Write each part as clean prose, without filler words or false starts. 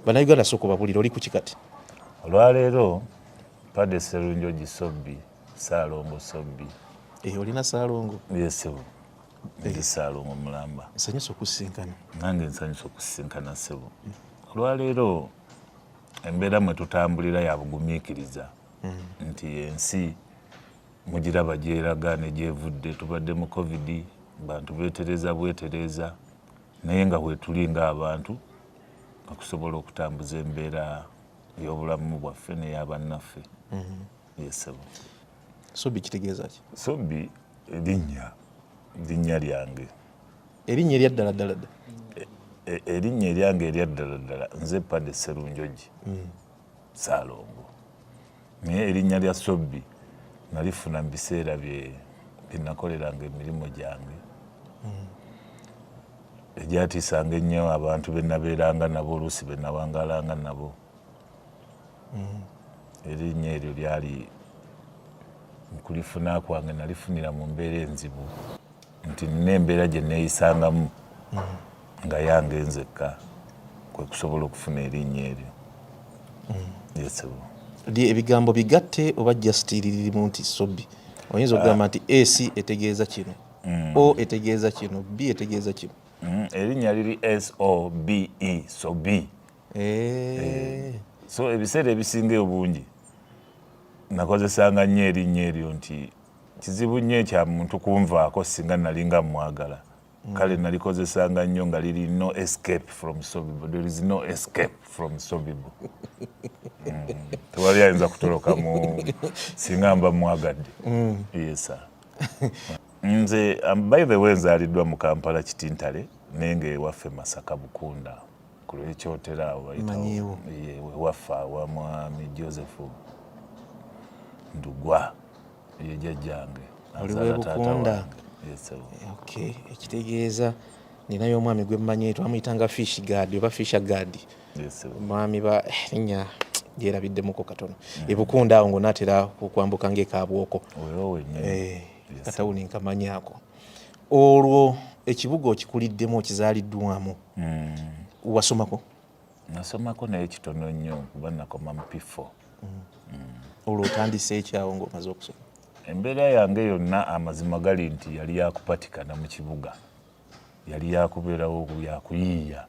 Bannayuganda soko babulira oli ku kikati. Olwaleero Padde Sserunjogi Sobi, Ssaalongo Sobi. Olina Ssaalongo? Yesebo. Ndi Ssaalongo mulamba. Nsanyusa okusinkana. Nange nsanyusa okusinkana ssebo. Olwaleero embeera mwe tutambulira ya bugumiikiriza nti ensi mugiraba gyeraga ne gyevudde. Tubadde mu COVID, bantu beetereza bwetereza, naye nga bwetuli ng'abantu okusobola okutambuza embeera y'obulamu bwaffe n'ey'abannaffe. Yesebo. Sobi kitegeeza ki? Sobi linnya lyange. Erinnya erya ddala ddala? Erinnya eryange erya ddala ddala nze Padde Sserunjogi Ssaalongo. Naye erinnya lya Sobi nalifuna mu biseera bye nakoleranga emirimu gyange egyatiisanga ennyo abantu be nabeeranga nabo oluusi be nawangalanga nabo. Erinnya eryo lyali mu kulifuna kwange nalifunira mu mbeera enzibu nti nina embeera gye neeyisangamu nga yange nzekka kwe kusobola okufuna erinnya eryo. Yesebo. Ebigambo bigatte oba just lirimu nti Sobi? Oyinza okugamba nti AC etegeeza kino, O etegeeza kino, B etegeeza kino. Erinnya liri SOBE, Sobi. So ebiseera ebisinga obungi nakozesanga nnyo erinnya eryo nti kizibu nnyo ekya muntu kunvaako singa nalinga mwagala. Kale nalikozesanga nnyo nga liri no escape from Sobi. There is no escape from Sobi. Tewali ayinza kutoloka mu singa mba mwagadde. Yes. Nze by the way nzaaliddwa mu Kampala Kitintale naye nga ewaffe Masaka Bukunda ku lw'ekyotera Manyiwo. Waffe wa Mwami Joseph Ndugwa ye jjajjange. Oliwe Bukunda. Okay, ekitegeeza ninayo omwami gwe mmanyi twamuyitanga Fish Guard oba Fisher Guard. Mwami ba linnya gyerabiddemuko katono. Ebukunda awo ng'onaatera okwambuka ng'ekaabwoko. Katawuni nkamanyaako. Olwo ekibuga okikuliddemu okizaaliddwamu. Wasomako? Nasomako naye kitono nnyo kuba nakoma mu P4. Olwo otandise ekyawo ng'omaze okusoma? Embeera yange yonna amazima gali nti yali yakupatikana mu kibuga. Yali yakubeerawo yakuyiiya.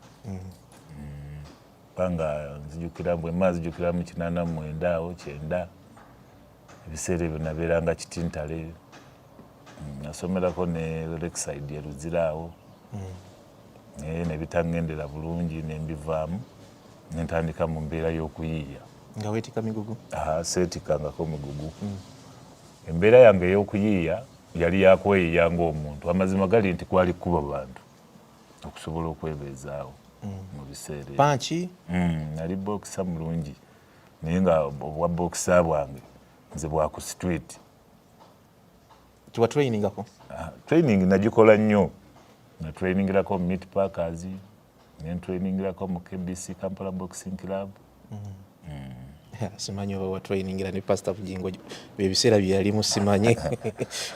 Panga nzijukira bwe mazijukira mu 89 awo 9 ebiseera ebyo nabeeranga Kitintale. Nasomerako ne Lakeside ya Luziraawo. Naye ne bitangendera bulungi ne mbivaamu ne ntandika mu mbeera y'okuyiiya. Nga weetika migugu? Seetikangako migugu. Embeera yange ey'okuyiiya yali yakweyiiya ng'omuntu. Amazima gali nti kwali kuba bantu okusobola okwebeezaawo mu biseera. Panchi? Nali bookisa mulungi naye nga obwa bookisa bwange nze bwa ku street. Tiwa trainingako? Training nagikola nnyo. Na trainingirako mu Meat Packers, ne trainingirako mu KBC Kampala Boxing Club. Simanyi oba wa trainingira ne Pastor Bugingo ebiseera bye yalimu simanyi.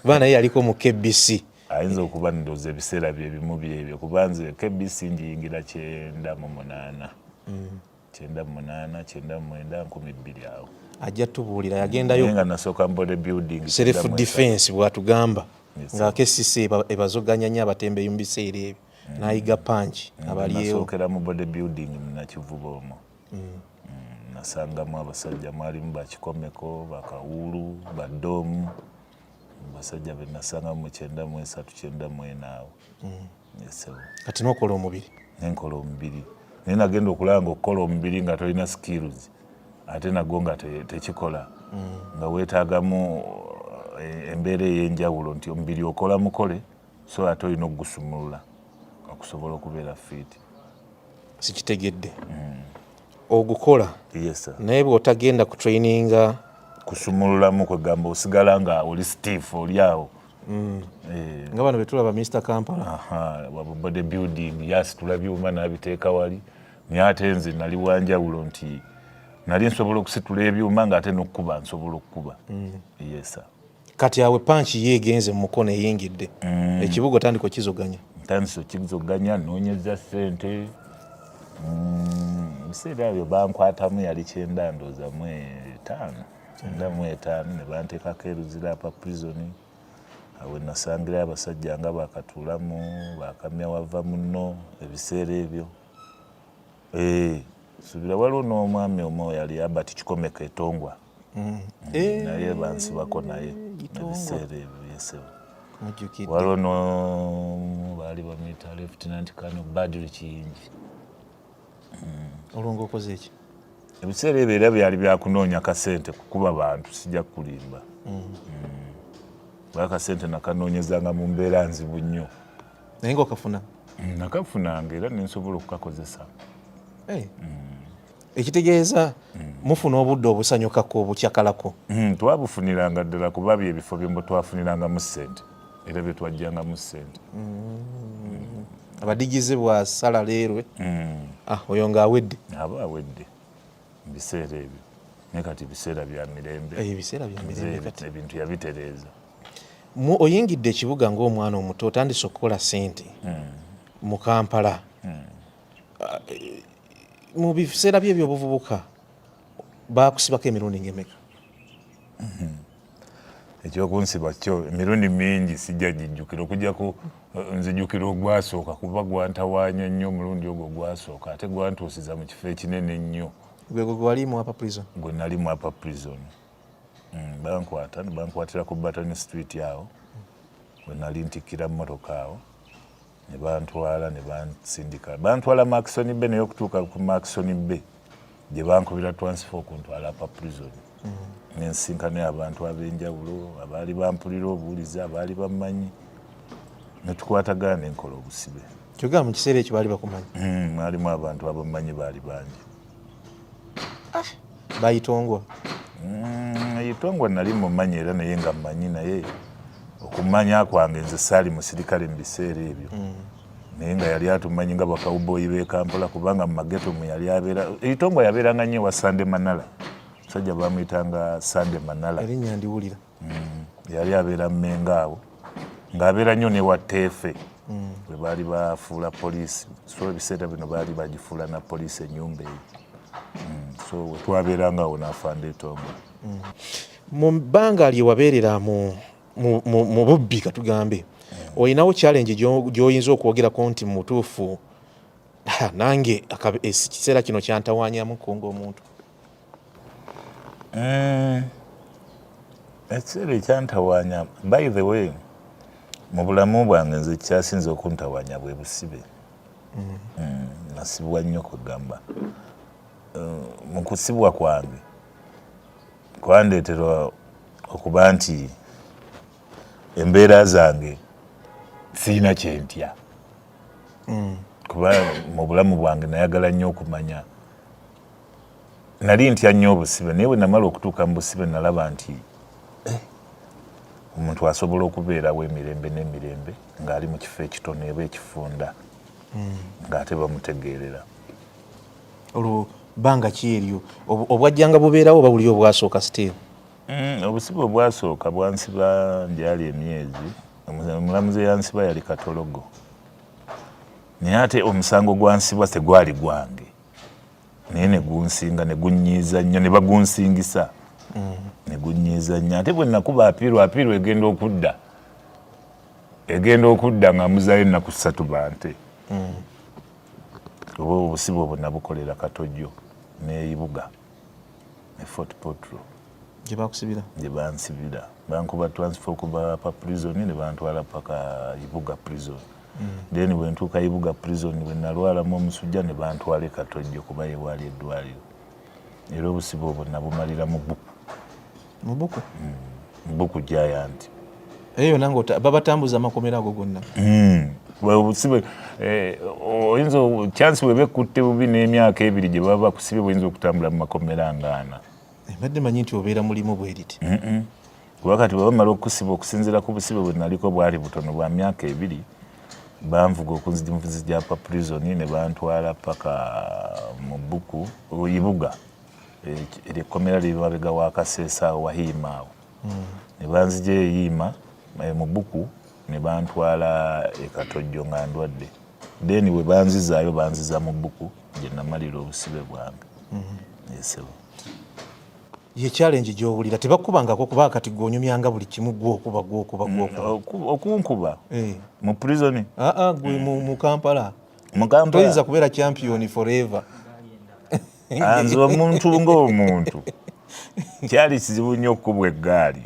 Kuba naye yaliko mu KBC. Ayinza okuba ndowooza ebiseera bye bimu byebyo kuba nze KBC njiyingira 98. 98, 99, 12 awo. Ajja tubuulira yagendayo nga nasooka mu bodybuilding. Self defense bw'atugamba. Nga KCC ebazoganya nnyo abatembeeyi mu biseera ebyo. N'ayiga panchi abaliyewo. Nasookera mu bodybuilding na Kivuba omwo. Nasangamu abasajja mwalimu bakikomeko, bakawulu, badoomu. Basajja be nasanga mu 93, 94 awo. Kati n'okola omubiri? Nenkola omubiri. Naye nagenda okulaba ng'okukola omubiri nga tolina skills. Ate nagwo nga tekikola. Nga weetaagamu embeera ey'enjawulo nti omubiri okola mukole so ate olina okugusumulula okusobola okubeera fit. Sikitegedde. Ogukola? Yes sir. Naye bw'otagenda ku traininga kusumululamu kwegamba osigala nga oli stiff oli awo. Nga bano betulaba Mr. Kampala. Waba bodybuilding yasitula byuma n'abiteeka wali. Naye ate nze nali wanjawulo nti nali nsobola okusitula ebyuma ng'ate n'okkuba nsobola okkuba. Yes sir. Kati awe panchi yeegenze mu mukono eyingidde. Ekibuga otandika okizoganya? Ntandise okizoganya, noonyeza ssente. ebiseera ebyo bankwatamu yali 9 ndowooza mu 5 ne banteekako eruzira apa prison awo nasangira abasajja nga bakatuulamu bakamya wava muno ebiseera ebyo subira waliwo n'omwami omu yali Albert Kikomeka Etongwa naye bansibako naye ebiseera ebyo yesebo waliwo baali bamuyita Lieutenant Colonel Badru Kiyingi olwo ng'okoze eki ebiseera ebyo era byali byakunoonya kasente kukuba bantu sijja kulimba akasente nakanoonyezanga mu mbeera nzibu nnyo naye ng'okafuna nakafunanga era nensobola okukakozesa ekitegeeza mufuna obudde obusanyukako obukyakalako twabufuniranga ddala kuba byebifo byembo twafunirangamu ssente era bye twajjangamu ssente abadigize bwasala leerwe oyo ng'awedde aba awedde mu biseera ebyo naye kati biseera bya mirembe ebiseera bya mirembe kati ebintu yabitereeza oyingidde ekibuga ng'omwana omuto otandise okukola ssente mu Kampala mu biseera bye ebyobuvubuka bakusibako emirundi ng'emeka ekyokunsiba kyo emirundi mingi sijja gijjukira okujjako nzijjukira ogwasooka kuba gwantawaanya nnyo omulundi ogwo gwasooka ate gwantuusiza mu kifo ekinene nnyo gwegwe walimu apa prison gwe nalimu apa prison bankwatira ku Baton Street awo bwe nali ntikkira mmotoka awo ne bantwala ne bansindika bantwala Maxon Bay naye okutuuka ku Maxon Bay gye bankubira transfer okuntwala apa prison nensinkana abantu ab'enjawulo abaali bampulira obuwulizi abaali bammanyi ne tukwatagana nenkola obusibe kyogera mu kiseera ekyo baali bakumanyi mwalimu abantu abamanyi baali bangi bayitongwa Etongwa nali mumanyi era naye nga mmanyi naye okumanya kwange nze saali musirikale mu biseera ebyo naye nga yali atumanyi nga bakawuboyi b'e Kampala kubanga mu mageto mwe yali abeera Etongwa yabeeranga nnyo ewa Sande Manala musajja bamuyitanga Sande Manala erinnya ndiwulira yali abeera Mmengo awo ng'abeera nnyo newa Teefe bwe baali bafuula poliisi so ebiseera bino baali bagifuula na poliisi ennyumba eyo so wetwabeeranga awo n'afanda Etongwa mu bbanga lye wabeerera mu bubbi katugambe olinawo challenge gy'oyinza okwogerako nti mu butuufu nange ekiseera kino kyantawaanyamuko ng'omuntu ekiseera ekyantawaanya by the way mu bulamu bwange nze kyasinze okuntawaanya bwe busibe nasibwa nnyo kwegamba mu kusibwa kwange kwandeetera okuba nti embeera zange sirina kyentya kuba mu bulamu bwange nayagala nnyo okumanya nali ntya nnyo obusibe naye bwe namala okutuuka mu busibe nalaba nti omuntu asobola okubeerawo emirembe n'emirembe ng'ali mu kifo ekitono eba ekifunda ng'ate bamutegeerera olwo bbanga ki eryo obwajjanga bubeerawo oba buli obwasooka still obusibe obwasooka bwansiba ndyali emyezi omulamuzi eyansiba yali Katologo naye ate omusango gwansiba tegwali gwange naye ne gunsinga ne gunnyiiza nnyo ne bagunsingisa ne gunnyiiza nnyo ate bwe nakuba apiirwa egenda okudda nga muzayo ennaku 3 bante oba obusibe obwo nabukolera Katojjo n'Eyibuga ne Fort Potro gye bakusibira gye bansibira bankuba transfer okuba pa prison ne bantwala paka Ibuga prison then bwe ntuuka Ibuga prison bwe nalwalamu omusujja ne bantwala Katojjo kuba yewaali eddwaliro era obusibe obwo nabumalira mu buku Giant eyo nange babatambuza amakomera ago gonna obusibe oyinza chance webe kutte bubi n'emyaka 2 gye baba bakusibe buyinza okutambula mu makomera ngana mbadde manyi nti obeera mulimu bweriti wakati bamala okusiba okusinziira ku busibe bwe naliko bwali butono bwa myaka 2 banvuga okunzijja pa prison ne bantwala paka mu buku Ibuga erikomera libabega wa Kasesa wa Hima awo ne banzije Hima mu buku ne bantwala Katojjo nga ndwadde then we banzizaayo banziza mu buku gye namalira obusibe bwange. Yesebo. Ye challenge gy'owulira tebakubangako kuba kati gw'onyumyanga buli kimu gw'okuba. Okunkuba mu prison? Gwe mu Kampala. Mu Kampala toyinza kubeera champion forever. Nze omuntu ng'omuntu kyali kizibu nnyo okukubwa eggaali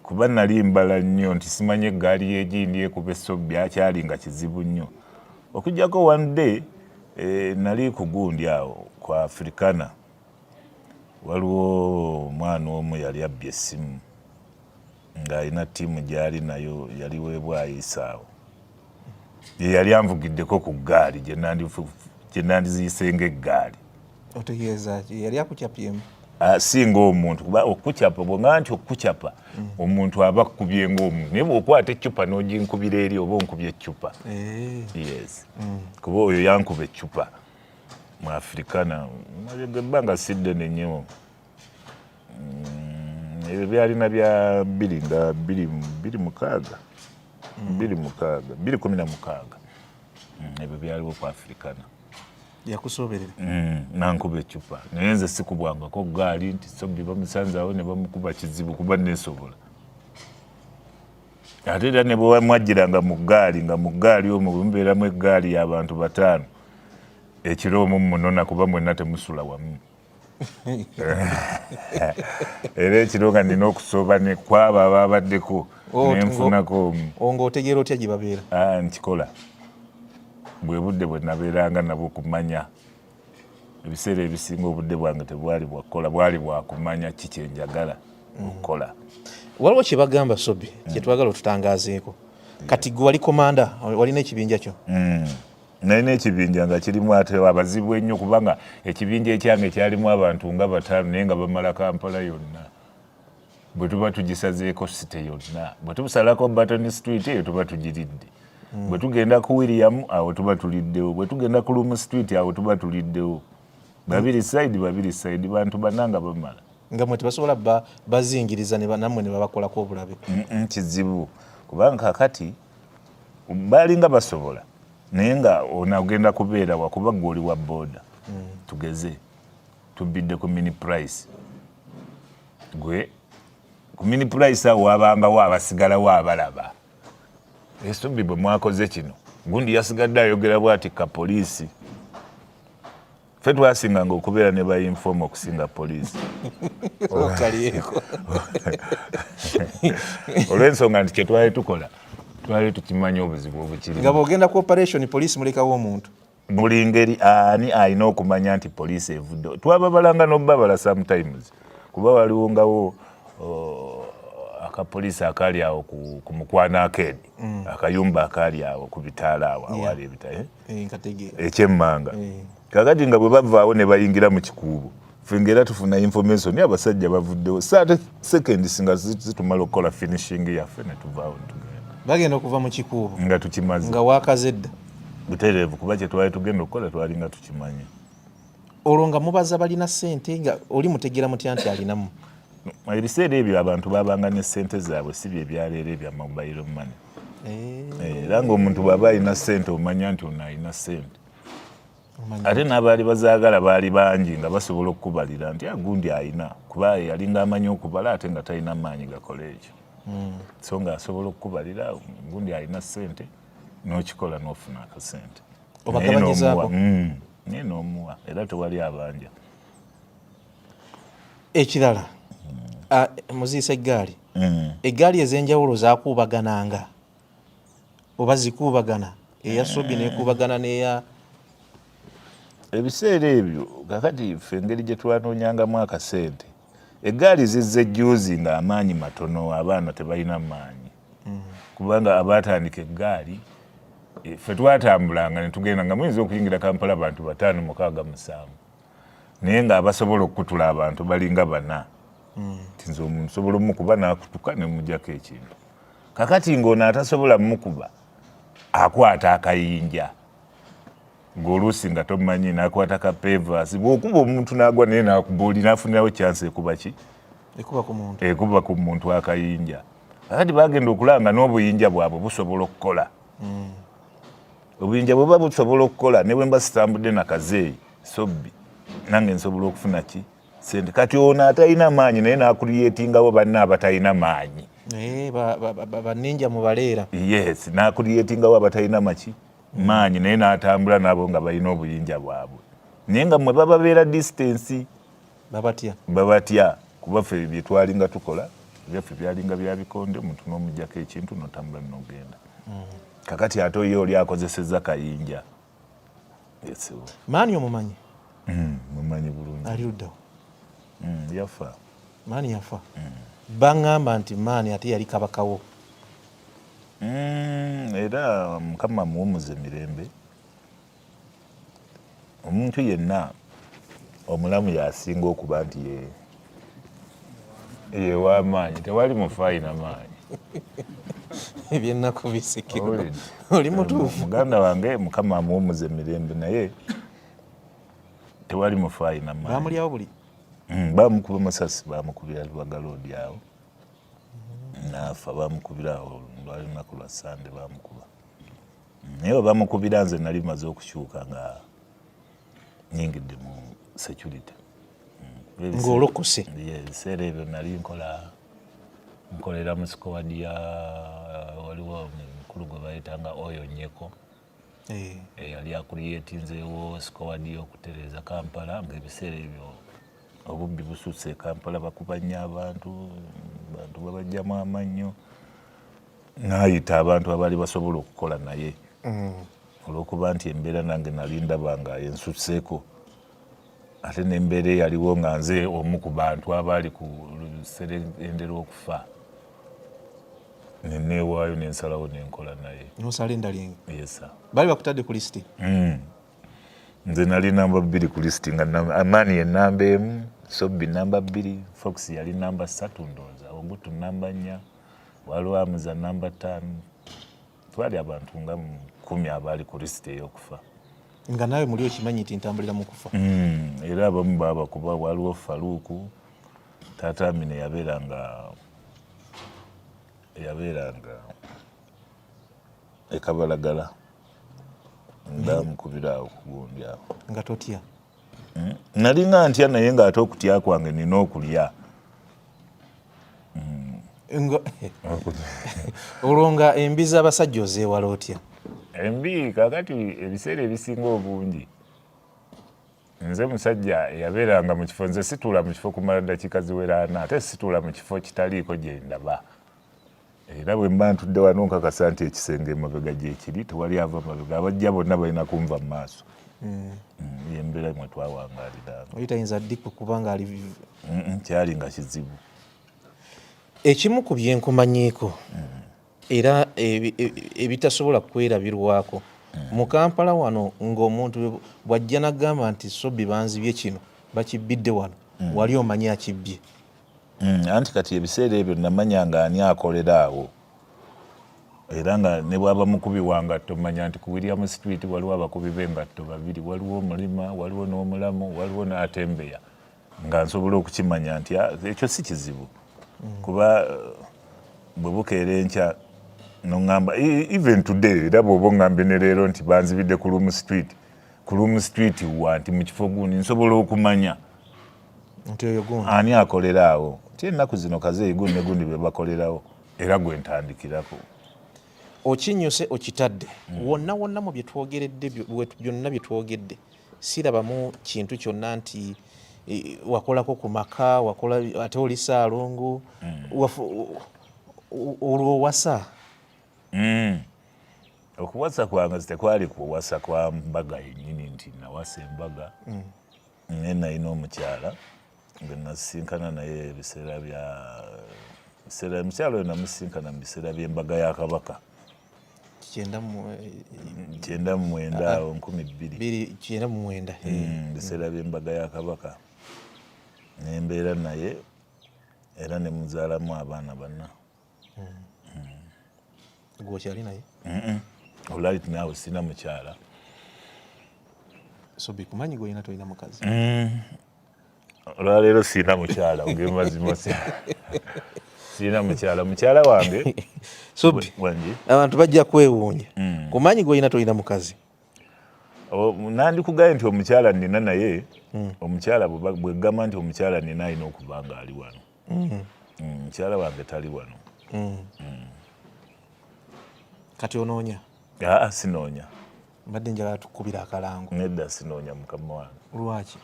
kuba nali mbala nnyo nti simanye eggaali egindi ekuba Sobi akyali nga kizibu nnyo okujjako one day nali ku gundi awo kwa Africana waliwo omwana omu yali abbye essimu ng'alina ttiimu gy'ali nayo yali weebwayo isaawo ye yali anvugiddeko ku ggaali gye nandiziyise ng'eggaali. Otegeeza ki yali akukyapyemu? Singa omuntu kuba okukyapa bwonga nti okukyapa omuntu aba akubye ng'omuntu naye bw'okwata eccupa n'oginkubira eri oba onkubye eccupa. Yes. Kuba oyo yankuba eccupa mu Africana ebbanga sidde ennyo ebyo byalina bya 2016 ebyo byaliwo ku Africana. Yakusoberera? Nankuba eccupa naye nze sikubwangako ggaali nti Sobi bamusanzawo ne bamukuba kizibu kuba nesobola. Ate era ne bwe mwajjiranga mu ggaali nga mu ggaali omwo bwe mubeeramu eggaali y'abantu 5 ekiro omwo munona kuba mwenna temusula wamu. Era ekiro nga nina okusooba ne kwaba ababaddeko nenfunako ongo otegeera otya gye babeera? Nkikola bwe budde bwe nabeeranga nabwo kumanya ebiseera ebisinga obudde bwange tebwali bwakukola bwali bwakumanya ki kye njagala okukola. Waliwo kye bagamba Sobi kye twagala otutangaazeeko kati gwe wali komanda walina ekibinja kyo? Nalina ekibinja nga kirimu ate abazibu ennyo kubanga ekibinja ekyange kyalimu abantu nga 5 naye nga bamala Kampala yonna. Bwe tuba tugisazeeko site yonna bwe tusalako Baton Street eyo tuba tugiridde. Bwe tugenda ku William awo tuba tuliddewo bwe tugenda ku Lumu Street awo tuba tuliddewo. Babiri side bantu bananga bamala. Nga mwe tebasobola bazingiriza nammwe ne babakolako obulabe? Kizibu kubanga kakati balinga basobola naye nga onagenda kubeera wakuba gwoli wa boda tugeze tubidde ku mini price gwe ku mini price awo wabangawo abasigalawo abalaba. Sobi bwe mwakoze kino gundi yasigadde ayogera bw'ati ka poliisi ffe twasinganga okubeera ne bayinfoom okusinga poliisi. Okaliyeko. Olw'ensonga nti kye twali tukola twali tukimanya obuzibu obukiri. Nga bw'ogenda ku operation poliisi mulekawo omuntu? Buli ngeri ani alina okumanya nti poliisi evudde. Twababalanga n'obbabala sometimes kuba waliwo ngawo akapoliisi akali awo ku Mukwana Arcade akayumba akali awo ku bitaala awo awali ebitaala ekyemmanga. Kakati nga bwe bavaawo ne bayingira mu kikuubo ffe ngera tufuna information abasajja bavuddewo saate seconds nga zitumala okukola finishing yaffe ne tuvaawo tugenda. Bagenda okuva mu kikuubo nga tukimaze nga waakazedda butereevu kuba kye twali tugenda okukola twali nga tukimanye. Olwo nga mubaza balina ssente nga oli mutegeera mutya nti alinamu? Ebiseera ebyo abantu babanga ne ssente zaabwe si bye byaleero ebya mobile money. Era ng'omuntu bw'aba alina ssente omanya nti ono alina ssente. Ate n'abaali bazaagala baali bangi nga basobola okukubalira nti agundi alina kuba yalinga amanyi okubala ate nga talina maanyi gakola ekyo. So nga asobola okukubalira gundi alina ssente n'okikola n'ofuna akasente. Obagabanyizaako? Naye n'omuwa era tewali abanja. Ekirala muziisa eggaali. Eggaali ez'enjawulo zaakuubagananga oba zikuubagana? Eya Sobi neekuubagana n'eya? Ebiseera ebyo kakati ffe engeri gye twanoonyangamu akasente eggaali zizze jjuuzi nga amaanyi matono abaana tebalina maanyi kubanga abaatandika eggaali ffe twatambulanga ne tugenda nga muyinza okuyingira Kampala abantu 5, 6, 7 naye nga abasobola okukutula abantu balinga 4. Tinze omuntu sobola omukuba n'akutuka ne mujjako ekintu. Kakati ng'ono atasobola mukuba akwata akayinja ng'oluusi nga tomanyi n'akwata ka pevas bw'okuba omuntu n'agwa naye n'akuba oli n'afunirawo chance ekuba ki? Ekuba ku muntu akayinja. Kakati bagenda okulanga n'obuyinja bwabwe busobola okukola. obuyinja bwe buba busobola okukola ne bwe mba sitambudde na kazeeyi Sobi nange nsobola okufuna ki sente kati ono atalina maanyi naye n'akuliyetingawo banne abatalina maanyi baninja mu baleera yes n'akuliyetingawo abatalina maki maanyi naye n'atambula nabo nga balina obuyinja bwabwe naye nga mwe bababeera distance babatya kuba ffe bye twalinga tukola byaffe byalinga bya bikonde omuntu n'omuggyako ekintu n'otambula n'ogenda kakati ate oyo oli akozesezza kayinja maani omumanyi mumanyi bulungi ali luddawo yafa maani yafa baŋŋamba nti maani ate yali kabakawo era mukama muwumuze mirembe omuntu yenna omulamu yasinga okuba nti ye w'amaanyi tewali mufayina maanyi ebyennaku bisikirwa oli mutuufu muganda wange mukama amuwumuze mirembe naye tewali mufayina maanyi bamulyawo buli bamukuba masasi bamukubira lwagaloodi awo nafa bamukubira awo lwali lunaku lwa sande bamukuba naye bamukubira nze nali maze okukyuka nga nyingidde mu security ng'olokose ebiseera ebyo nali nkolera mu squad ya waliwo mukulu gwe bayitanga oyo nyeko yali akuliyetinzeewo squad y'okutereeza Kampala ng'ebiseera ebyo obubbi bususse e Kampala bakuba nnyo abantu babajjamu amannyo n'ayita abantu abaali basobola okukola naye olw'okuba nti embeera nange nali ndaba nga ensusseeko ate n'embeera eyaliwo nga nze omu ku bantu abaali ku luserendera okufa neneewaayo nensalawo nenkola naye nosala endalinga yesa baali bakutadde ku lisiti nze nali namba 2 ku lisiti nga Amaani ye namba 1 Sobi namba 2 Fox yali namba 3 ndowooza Ogutu namba 4 Walwamuza namba 5 twali abantu nga 10 abaali ku lisiti ey'okufa nga nawe muli okimanyi nti ntambulira mu kufa era abamu baba kuba waliwo Faluuku taata Amine yabeeranga ekabalagala ndamukubira awo kugundi awo nga totya nali nga ntya naye ng'ate okutya kwange nina okulya olwo nga embi z'abasajja ozeewala otya embi kakati ebiseera ebisinga obungi nze musajja yabeeranga mu kifo nze situula mu kifo kumala ddakiika ziwera 4 ate situula mu kifo kitaliiko gye ndaba era bwe mba ntudde wano nkakasa nti ekisenge emabega gyekiri tewali ava mabega abajja bonna balina kunva mu maaso yembeera mwe twawangaaliranga oli tayinza ddiku kubanga ali kyali nga kizibu ekimu ku byenkumanyiiko era ebitasobola kwerabirwako mu Kampala wano ng'omuntu bw'ajja n'agamba nti Sobi banzibye kino bakibbidde wano wali omanyi akibbye anti kati ebiseera ebyo namanya nga ani akolera awo era nga ne bwaba mukubi wa ngatto manya nti ku William Street waliwo abakubi b'engatto 2 waliwo Mulima waliwo n'Omulamu waliwo n'Atembeya nga nsobola okukimanya nti ekyo si kizibu kuba bwe bukeera enkya noŋŋamba even today era bw'oba oŋŋambye ne leero nti banzibidde ku Room Street wa nti mu kifo gundi nsobola okumanya nti oyo gundi ani akolera awo nti ennaku zino kazeeyi gundi ne gundi be bakolerawo era gwe ntandikirako okinyuse okitadde wonna mu bye twogeredde byonna bye twogedde sirabamu kintu kyonna nti wakolako ku maka wakola ate oli Saalongo olwo wasa okuwasa kwange tekwali kuwasa kwa mbaga yennyini nti nawasa embaga naye nalina omukyala nga nasinkana naye ebiseera mukyala oyo namusinkana mu biseera by'embaga ya Kabaka 9 awo 12 biseera by'embaga ya Kabaka nembeera naye era ne muzaalamu abaana 4 gwokyali naye olwali naawe sina mukyala Sobi kumanyi gwolina tolina mukazi olwaleero sina mukyala ogembazima sina mukyala wange Sobi wangi abantu bajja kwewuunya kumanyi gwolina tolina mukazi nandikugaye nti omukyala nina naye omukyala bwe gamba nti omukyala nina alina okuba nga ali wano mukyala wange tali wano kati onoonya sinoonya mbadde njagala tukubira akalango nedda sinoonya mukama wange lwaki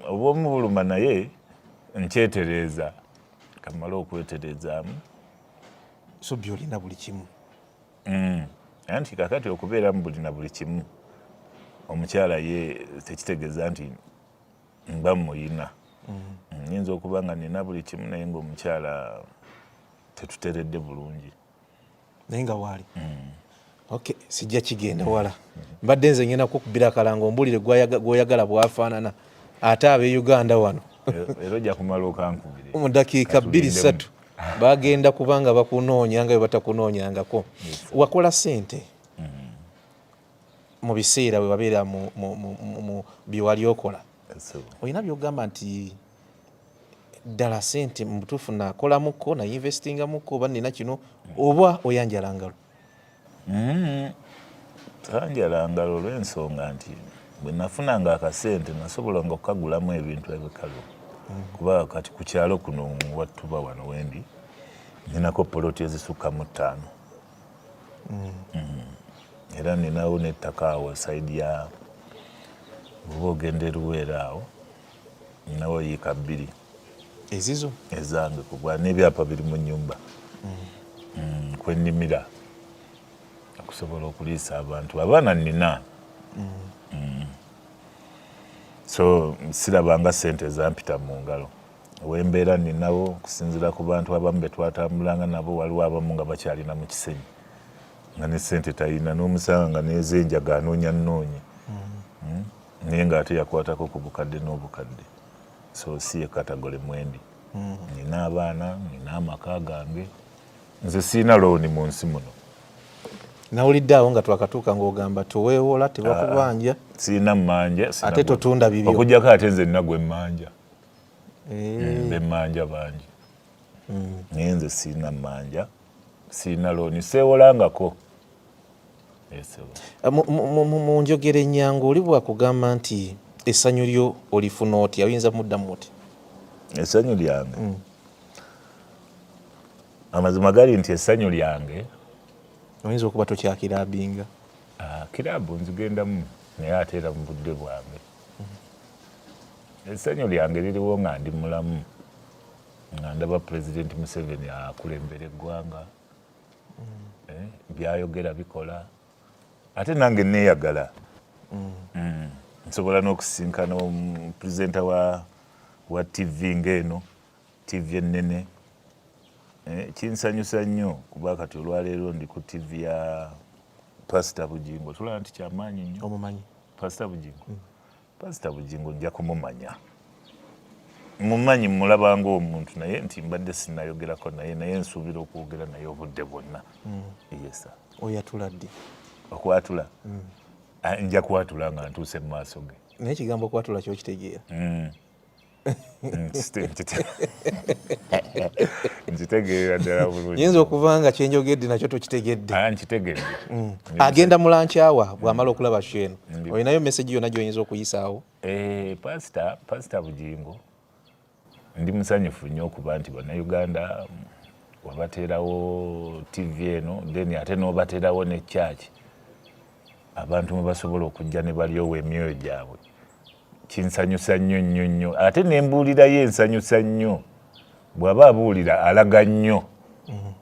obwomubuluma naye nkyetereeza kamala okweterezaamu Sobi olina buli kimu anti kakati okubeeramu bulina buli kimu omukyala ye tekitegeeza nti mba muyina nyinza okuba nga nina buli kimu naye ngaomukyala tetuteredde bulungi naye nga waali okay sijja kigenda wala mbadde nze ngenda kukubira akalango ombulire gwoyagala bwafaanana ate ab'e Uganda wano era ojja kumala okankubire mu dakiika 2-3 bagenda kubanga bakunoonya nga bwe batakunoonyangako wakola ssente mu biseera bwe wabeera mu bye wali okola olina byogamba nti ddala ssente mu butuufu nakolamuko nainvestingamuko oba nina kino oba oyanjala ngalo tanjala ngalo olw'ensonga nti bwe nafunanga akasente nasobolanga okukagulamu ebintu ebikalu kuba kati ku kyalo kuno wattuba wano wendi ninako poloti ezisukka mu 5 era ninawo n'ettaka awo saidi ya oba ogenda eruweera awo ninawo yiika 2 ezizo ezange kubwa n'ebyapa biri mu nnyumba kwennimira okusobola okuliisa abantu abaana nina so sirabanga ssente ezampita mu ngalo wembeera ninawo okusinziira ku bantu abamu be twatambulanga nabo waliwo abamu nga bakyalina mu kisenyi nga ne ssente talina n'omusanga nga nezenjaga anoonya nnoonye naye ng'ate yakwatako ku bukadde n'obukadde so si ye katagole mwendi nina abaana nina amaka gange nze siina looni mu nsi muno nawulidde awo nga twakatuuka ng'ogamba toweewola tebakubanja siina mmanja ate totunda bibyo okujjako ate nze nina gwe mmanja bemmanja bangi naye nze siina mmanja siina looni seewolangako mu njogera ennyangu oli bwakugamba nti essanyu lyo olifuna oti ayinza muddamu oti essanyu lyange amazima gali nti essanyu lyange oyinza okuba tokyakirabinga kiraabu nzigendamu naye ate era mu budde bwange essanyu lyange liriwo nga ndi mulamu nga ndaba pulezidenti Museveni akulembera eggwanga byayogera bikola ate nange neeyagala nsobola n'okusinkana omupulezidenta wa TV ng'eno TV ennene kinsanyusa nnyo kuba kati olwaleero ndi ku TV ya Pasita Bugingo tulaba nti kyamaanyi nnyo omumanyi Pasita Bugingo Pasita Bugingo nja kumumanya mumanyi mulaba ng'omuntu naye nti mbadde sinnayogerako naye nsuubira okwogera naye obudde bwonna yesa oyatula ddi okwatula nja kwatula nga ntuuse mu maaso ge naye ekigambo okwatula kyo kitegeera nkitegeera ddala bulungi yinza okuba nga kyenjogedde nakyo tokitegedde nkitegedde agenda mulankyawa bw'amala okulaba kyeno olinayo mesagi yonna gy'oyinza okuyisaawo Pasita Bugingo ndi musanyufu nnyo okuba nti bannayuganda wabateerawo TV eno then ate n'obateerawo ne church abantu mwe basobola okujja ne balyowo emyoyo gyabwe kinsanyusa nnyo nnyo nnyo ate nembuulira ye ensanyusa nnyo bw'aba abuulira alaga nnyo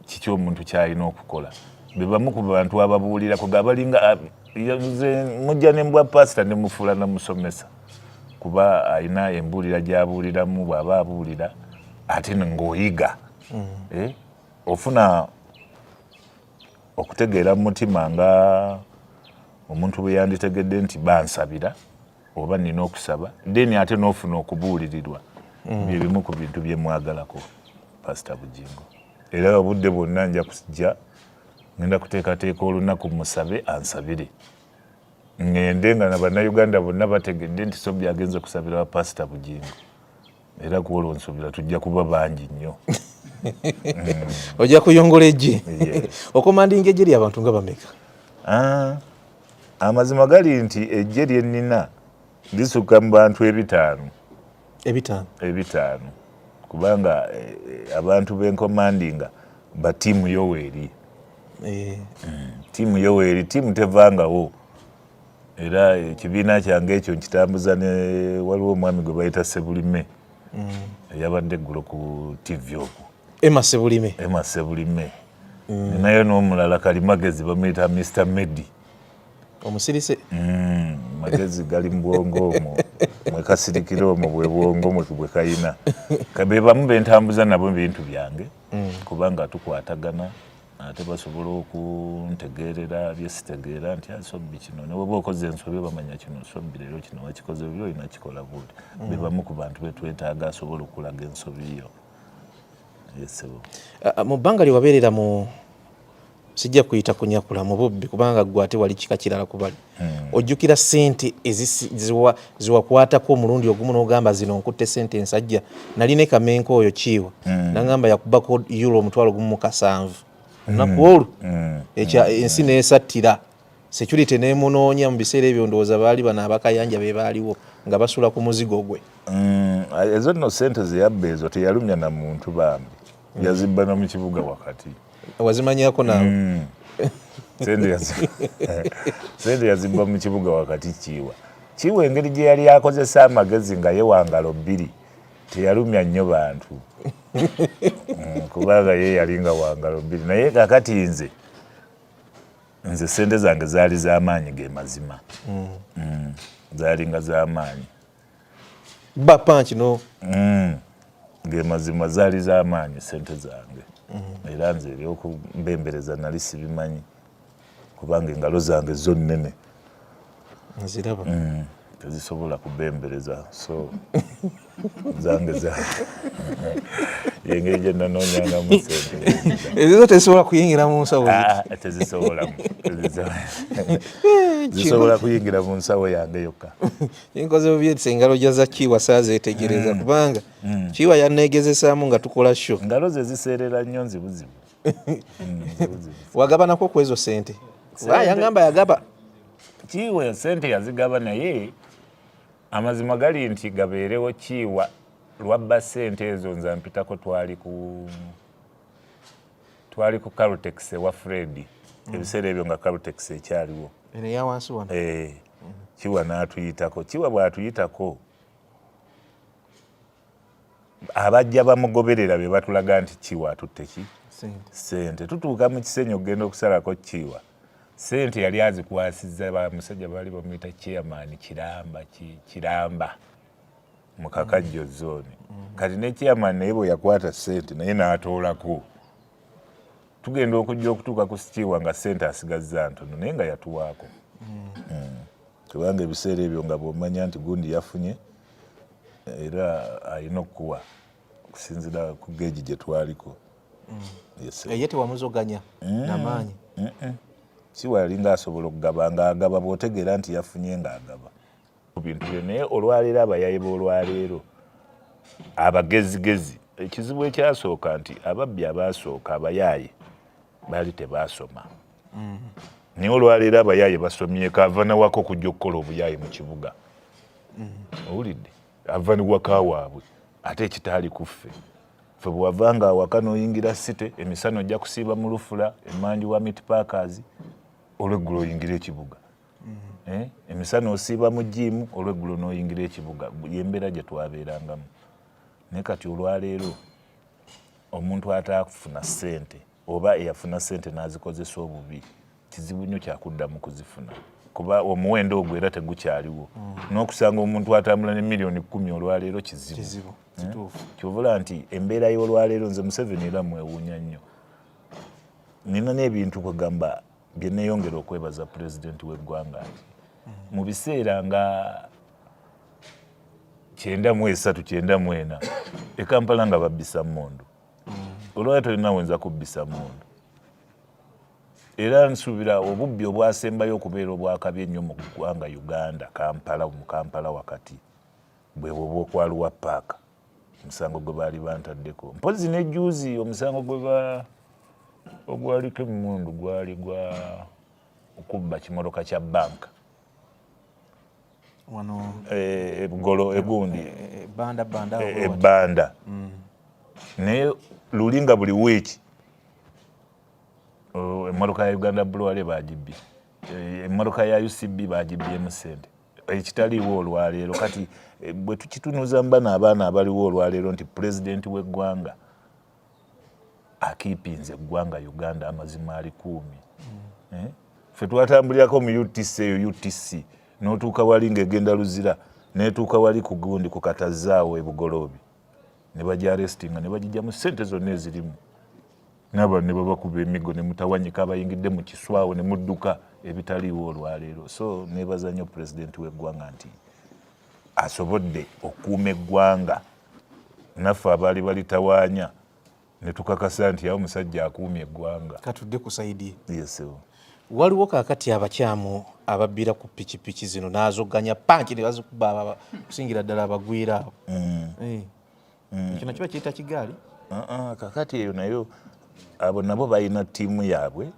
kiki omuntu kyalina okukola be bamu ku bantu ababuulira kuga balinga mujja ne mbwa pasita ne mufuula namusomesa kuba alina embuulira gy'abuuliramu bw'aba abuulira ate ng'oyiga ofuna okutegeera mu mutima nga omuntu bwe yanditegedde nti bansabira oba nina okusaba then ate n'ofuna okubuulirirwa bye bimu ku bintu bye mwagalako Pasita Bugingo era obudde bwonna nja kujja ngenda kuteekateeka olunaku musabe ansabire ngende nga na bannayuganda bonna bategedde nti Sobi agenze kusabira wa Pasita Bugingo era kuolwo nsuubira tujja kuba bangi nnyo. Ojja kuyongola eggye. Okomandinga eggye ly'abantu nga bameka? Amazima gali nti eggye lye nnina lisukka mu bantu 5. 5 kubanga abantu b'enkomandinga ba ttiimu Yoweri. Ttiimu Yoweri, ttiimu tevangawo. Era ekibiina kyange ekyo nkitambuza ne waliwo omwami gwe bayita Sebulime eyabadde eggulo ku TV okwo. Emma Sebulime. Ninayo n'omulala Kalimagezi bamuyita Mr. Medi. Omusirise? Magezi gali mu bwongo omwo mwekasirikira omwo bwe bwongo bwe kayina. Be bamu bentambuza nabo bintu byange kubanga tukwatagana ate basobola okuntegeerera byesitegeera nti Sobi kino ne bw'oba okoze ensobi bamanya kino Sobi leero kino wakikoze buli olina kikola buli. Be bamu ku bantu betwetaaga asobola okulaga ensobi yo. Mu bbanga lye wabeerera mu sijja kuyita kunyakula mu bubbi kubanga ggwe ate wali kika kirala kubali. Ojjukira ssente ziwakwatako omulundi ogumu n'ogamba zino nkutte ssente ensajja. Nali ne Kamenko oyo Kiiwa n'agamba yakubako euro 17,000 olunaku olwo ensi n'esattira security n'emunoonya mu biseera ebyo ndowooza baali bano abakayanja be baaliwo nga basula ku muzigo gwe. Ezo nno ssente ze yabba ezo teyalumya na muntu bambi yazibba no mu kibuga wakati. Wazimanyako naawe? Sente yazibba mu kibuga wakati Kiiwa engeri gye yali akozesa amagezi nga ye wangalo 2 teyalumya nnyo bantu kubanga ye yali nga wangalo 2 naye kakati nze sente zange zaali z'amaanyi ge mazima. Zaali nga z'amaanyi bapanki no ge mazima zaali z'amaanyi sente zange. Era nze eby'okumbembereza nali sibimanyi kubanga engalo zange zo nnene nziraba tezisobola kubembereza so zange yengeri gye nanoonyangamu sente ezo tezisobola kuyingira mu nsawo zisobola kuyingira mu nsawo yange yokka. Enkoze bubyetisa engalo gya za Kiiwa saazeetegereza kubanga Kiiwa yanneegezesaamu nga tukola sho. Engalo ze ziseerera nnyo nzibuzibu. Wagaba nako ku ezo ssente? Yangamba yagaba. Kiiwa sente yazigaba naye amazima gali nti gabeerewo Kiiwa lwabba ssente ezo nze mpitako twali ku Carotex ewa Fred. Ebiseera ebyo nga Carotex ekyaliwo. Eno ya wansi wano? Kiiwa n'atuyitako. Kiiwa bw'atuyitako abajja bamugoberera be batulaga nti Kiiwa atutte ki? Ssente. Tutuuka mu kisenyi okugenda okusalako Kiiwa. Ssente yali azikwasizza bamusajja baali bamuyita chairman Kiramba mu Kakajjo zone. Kati ne chairman naye bwe yakwata ssente naye n'atoolako. Tugenda okujja okutuuka ku Kiiwa nga ssente asigazza ntono naye nga yatuwaako. Kubanga ebiseera ebyo nga bw'omanya nti gundi yafunye era alina okukuwa okusinziira ku geegi gye twaliko. Ye tewamuzoganya n'amaanyi? Kiiwa yalinga asobola okugaba ng'agaba bw'otegeera nti yafunye ng'agaba. Bintu byo naye olwaleero abayaye b'olwaleero abagezigezi ekizibu ekyasooka nti ababbi abaasooka abayaaye baali tebaasoma. Naye olwaleero abayaaye basomyeko ava nawako okujja okukola obuyaaye mu kibuga. Owulidde? Ava ne waka waabwe ate ekitaali ku ffe. Ffe bw'avanga awaka n'oyingira site emisana ojja kusiiba mu Lufula emmanju wa Meat Packers olweggulo oyingira ekibuga. Emisana osiiba mu jiimu olweggulo n'oyingira ekibuga. Yembeera gye twabeerangamu. Naye kati olwaleero omuntu ataafuna ssente oba eyafuna ssente n'azikozesa obubi kizibu nnyo kyakuddamu kuzifuna kuba omuwendo ogwo era tegukyaliwo. N'okusanga omuntu atambula ne miliyoni 10 olwaleero kizibu. Kyovula nti embeera y'olwaleero nze Museveni era mwewuunya nnyo. Nina n'ebintu kugamba bye neeyongera okwebaza pulezidenti w'eggwanga nti mu biseera nga 93 94 e Kampala nga babbisa mmondo. Olwaleero tolina wenza kubbisa mmondo. Era nsuubira obubbi obwasembayo okubeera obwakabi ennyo mu ggwanga Uganda, mu Kampala wakati bwe bw'okwaluwa paaka. musango gwe baali bantaddeko mpozi ne juzi omusango ogwaliko emmundu gwali gwa okubba kimoloka kya banka wano ebugolo egundi banda naye lulinga buli wiiki emmoloka ya Uganda Bulwale bagibbye emmoloka ya UCB bagibbyemu ssente ekitaliiwo olwaleero kati bwe tukitunuuza mbana abaana abaliwo olwaleero nti pulezidenti w'eggwanga akiipinze eggwanga Uganda amazima ali 10 ffe twatambulirako mu UTC eyo UTC n'otuuka wali ng'egenda Luzira n'etuuka wali ku gundi ku Katazaawo ebugoloobi ne bagyarestinga ne bagijjamu ssente zonna ezirimu n'aba ne babakuba emigo ne mutawanyika abayingidde mu kiswawo ne mudduka ebitaliiwo olwaleero so neebaza nnyo pulezidenti w'eggwanga nti asobodde okuuma eggwanga naffe abaali balitawaanya ne tukakasa nti awo omusajja akuumye eggwanga katudde ku sayidi yesewo waliwo kaakati abakyamu ababbira ku pikipiki zino n'azogganya panki ne bazikuba kusingira ddala abagwira kino kiba kiyita kigaali kakati eyo nayo abo nabo balina ttiimu yaabwe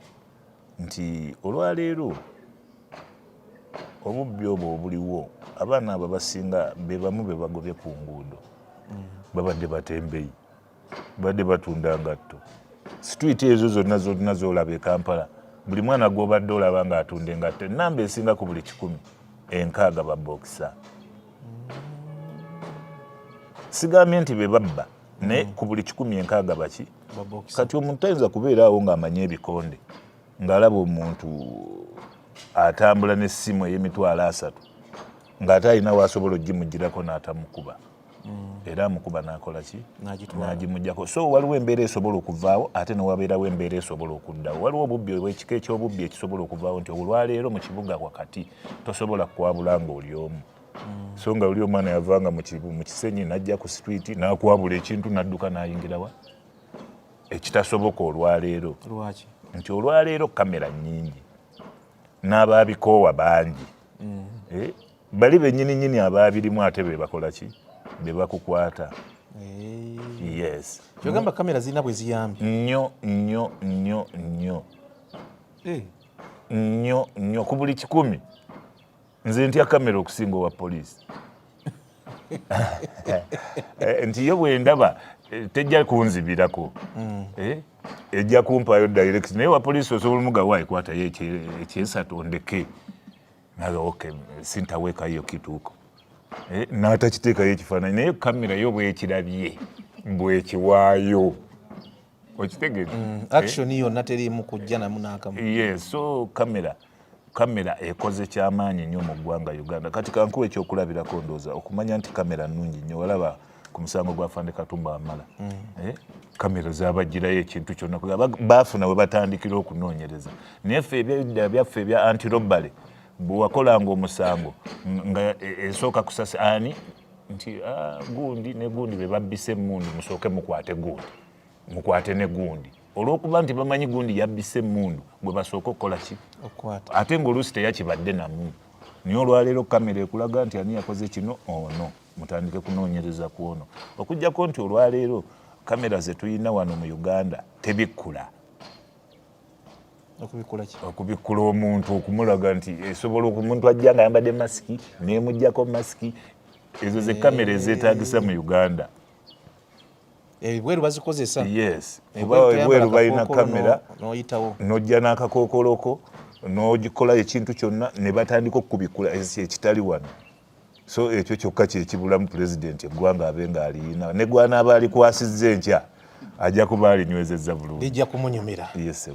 nti olwaleero obubbi obwo obuliwo abaana abo basinga be bamu be bagobye ku nguudo babadde batembeyi badde batunda ngatto street ezo zonna z'olaba e Kampala buli mwana gw'obadde olaba ng'atunda engatto ennamba esinga ku buli 10 6 babokisa sigambye nti be babba naye ku buli 10 6 baki kati omuntu ayinza kubeeraawo ng'amanye ebikonde ng'alaba omuntu atambula n'essimu ey'emitwalo 3 ng'ate alina waasobola ogimugirako n'atamukuba era amukuba n'akola ki n'agimugyako so waliwo embeera esobola okuvaawo ate newabeerawo embeera esobola okuddawo waliwo obubbi ekika eky'obubbi ekisobola okuvaawo nti olwaleero mu kibuga wakati tosobola kwabula ng'oli omu so nga oli omwana yavanga mu kisenyi n'ajja ku street n'akwabula ekintu n'adduka n'ayingirawa ekitasoboka olwaleero nti olwaleero kamera nnyingi n'abaabikoowa bangi bali bennyininyini abaabirimu ate be bakola ki be bakukwata yes kyogamba kamera zirina bwe ziyambye nnyo ku buli 10 nze ntya kamera okusinga owa poliisi nti yo bwe ndaba tejja kunzibirako ejja kumpaayo direct naye wa poliisi osobola omugawa ekwatayo ekyesatu ndeke naga okay sintaweekayo kituuko n'atakiteekayo ekifaananyi naye kamera yo bwekirabye bwekiwaayo okitegeeza action yonna teriimu kujja namu n'akamu yes so kamera ekoze kyamaanyi nnyo mu ggwanga Uganda kati kankuwa ekyokulabirako ndooza okumanya nti kamera nnungi nnyo walaba ku musango gwa Fande Katumba Wamala kamera zabagirayo ekintu kyonna baafuna we batandikira okunoonyereza naye ffe ebyedda byaffe ebya antirobale bwe wakolanga omusango nga esooka kusasa ani nti gundi ne gundi be babbise emmundu musooke mukwate ne gundi olw'okuba nti bamanyi gundi yabbise emmundu bwe basooka okukola ki ate ng'oluusi teyakibadde namu naye olwaleero kamera ekulaga nti ani yakoze kino ono mutandike kunoonyereza ku ono okuggyako nti olwaleero kamera ze tuyina wano mu Uganda tebikkula okubikkula omuntu okumulaga nti esobola omuntu ajja nga ayambadde masiki neemuggyako masiki ezo ze kamera ezeetaagisa mu Uganda ebweru bazikozesa yes ebweru balina kamera n'ojja n'akakookoloko n'ogikola ekintu kyonna ne batandika okubikkula ekitali wano so ekyo kyokka kyekibulamu pulezidenti eggwanga abe ng'aliyina ne gwanaaba alikwasizza enkya ajja kuba alinywezezza bulungi lijja kumunyumira yes